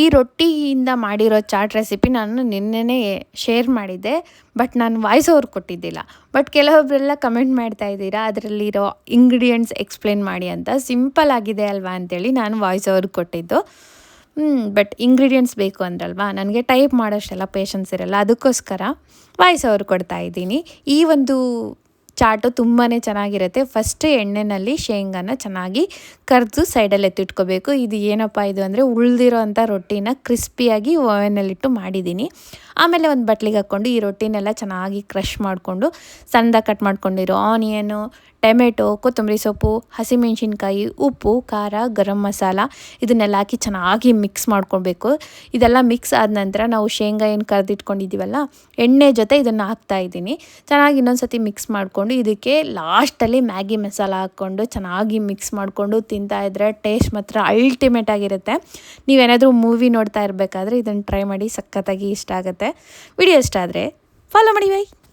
ಈ ರೊಟ್ಟಿಯಿಂದ ಮಾಡಿರೋ chat recipe ನಾನು ನಿನ್ನೆನೇ ಶೇರ್ ಮಾಡಿದ್ದೆ. ಬಟ್ ನಾನು ವಾಯ್ಸ್ ಓವರ್ ಕೊಟ್ಟಿದ್ದಿಲ್ಲ. ಬಟ್ ಕೆಲವೊಬ್ಬರೆಲ್ಲ ಕಮೆಂಟ್ ಮಾಡ್ತಾ ಇದ್ದೀರಾ ಅದರಲ್ಲಿರೋ ಇಂಗ್ರೀಡಿಯೆಂಟ್ಸ್ ಎಕ್ಸ್ಪ್ಲೇನ್ ಮಾಡಿ ಅಂತ. ಸಿಂಪಲ್ ಆಗಿದೆ ಅಲ್ವಾ ಅಂತೇಳಿ ನಾನು ವಾಯ್ಸ್ ಓವರ್ ಕೊಟ್ಟಿದ್ದು. ಬಟ್ ಇಂಗ್ರೀಡಿಯೆಂಟ್ಸ್ ಬೇಕು ಅಂದ್ರಲ್ವಾ, ನನಗೆ ಟೈಪ್ ಮಾಡೋಷ್ಟೆಲ್ಲ ಪೇಷನ್ಸ್ ಇರಲ್ಲ. ಅದಕ್ಕೋಸ್ಕರ ವಾಯ್ಸ್ ಓವರ್ ಕೊಡ್ತಾ ಇದ್ದೀನಿ. ಈ ಒಂದು ಚಾಟು ತುಂಬಾ ಚೆನ್ನಾಗಿರುತ್ತೆ. ಫಸ್ಟ್ ಎಣ್ಣೆಯಲ್ಲಿ ಶೇಂಗಾನ ಚೆನ್ನಾಗಿ ಕರೆದು ಸೈಡಲ್ಲಿ ಎತ್ತಿಟ್ಕೋಬೇಕು. ಇದು ಏನಪ್ಪ ಇದು ಅಂದರೆ ಉಳಿದಿರೋ ಅಂಥ ರೊಟ್ಟಿನ ಕ್ರಿಸ್ಪಿಯಾಗಿ ಓವೆನಲ್ಲಿಟ್ಟು ಮಾಡಿದ್ದೀನಿ. ಆಮೇಲೆ ಒಂದು ಬಟ್ಲಿಗೆ ಹಾಕ್ಕೊಂಡು ಈ ರೊಟ್ಟಿನೆಲ್ಲ ಚೆನ್ನಾಗಿ ಕ್ರಷ್ ಮಾಡಿಕೊಂಡು ಸಣ್ಣದಾಗಿ ಕಟ್ ಮಾಡ್ಕೊಂಡಿರೋ ಆನಿಯನು, ಟೊಮೆಟೊ, ಕೊತ್ತಂಬರಿ ಸೊಪ್ಪು, ಹಸಿಮೆಣ್ಸಿನ್ಕಾಯಿ, ಉಪ್ಪು, ಖಾರ, ಗರಂ ಮಸಾಲ ಇದನ್ನೆಲ್ಲ ಹಾಕಿ ಚೆನ್ನಾಗಿ ಮಿಕ್ಸ್ ಮಾಡ್ಕೊಳ್ಬೇಕು. ಇದೆಲ್ಲ ಮಿಕ್ಸ್ ಆದ ನಂತರ ನಾವು ಶೇಂಗಾ ಏನು ಕರೆದಿಟ್ಕೊಂಡಿದ್ದೀವಲ್ಲ ಎಣ್ಣೆ ಜೊತೆ ಇದನ್ನು ಹಾಕ್ತಾಯಿದ್ದೀನಿ. ಚೆನ್ನಾಗಿ ಇನ್ನೊಂದು ಸತಿ ಮಿಕ್ಸ್ ಮಾಡಿಕೊಂಡು ಇದಕ್ಕೆ ಲಾಸ್ಟಲ್ಲಿ ಮ್ಯಾಗಿ ಮಸಾಲ ಹಾಕ್ಕೊಂಡು ಚೆನ್ನಾಗಿ ಮಿಕ್ಸ್ ಮಾಡಿಕೊಂಡು ತಿಂತಾಯಿದ್ರೆ ಟೇಸ್ಟ್ ಮಾತ್ರ ಅಲ್ಟಿಮೇಟ್ ಆಗಿರುತ್ತೆ. ನೀವೇನಾದರೂ ಮೂವಿ ನೋಡ್ತಾ ಇರಬೇಕಾದ್ರೆ ಇದನ್ನು ಟ್ರೈ ಮಾಡಿ, ಸಖತ್ತಾಗಿ ಇಷ್ಟ ಆಗುತ್ತೆ. ವಿಡಿಯೋ ಇಷ್ಟ ಆದರೆ ಫಾಲೋ ಮಾಡಿ ಬೈ.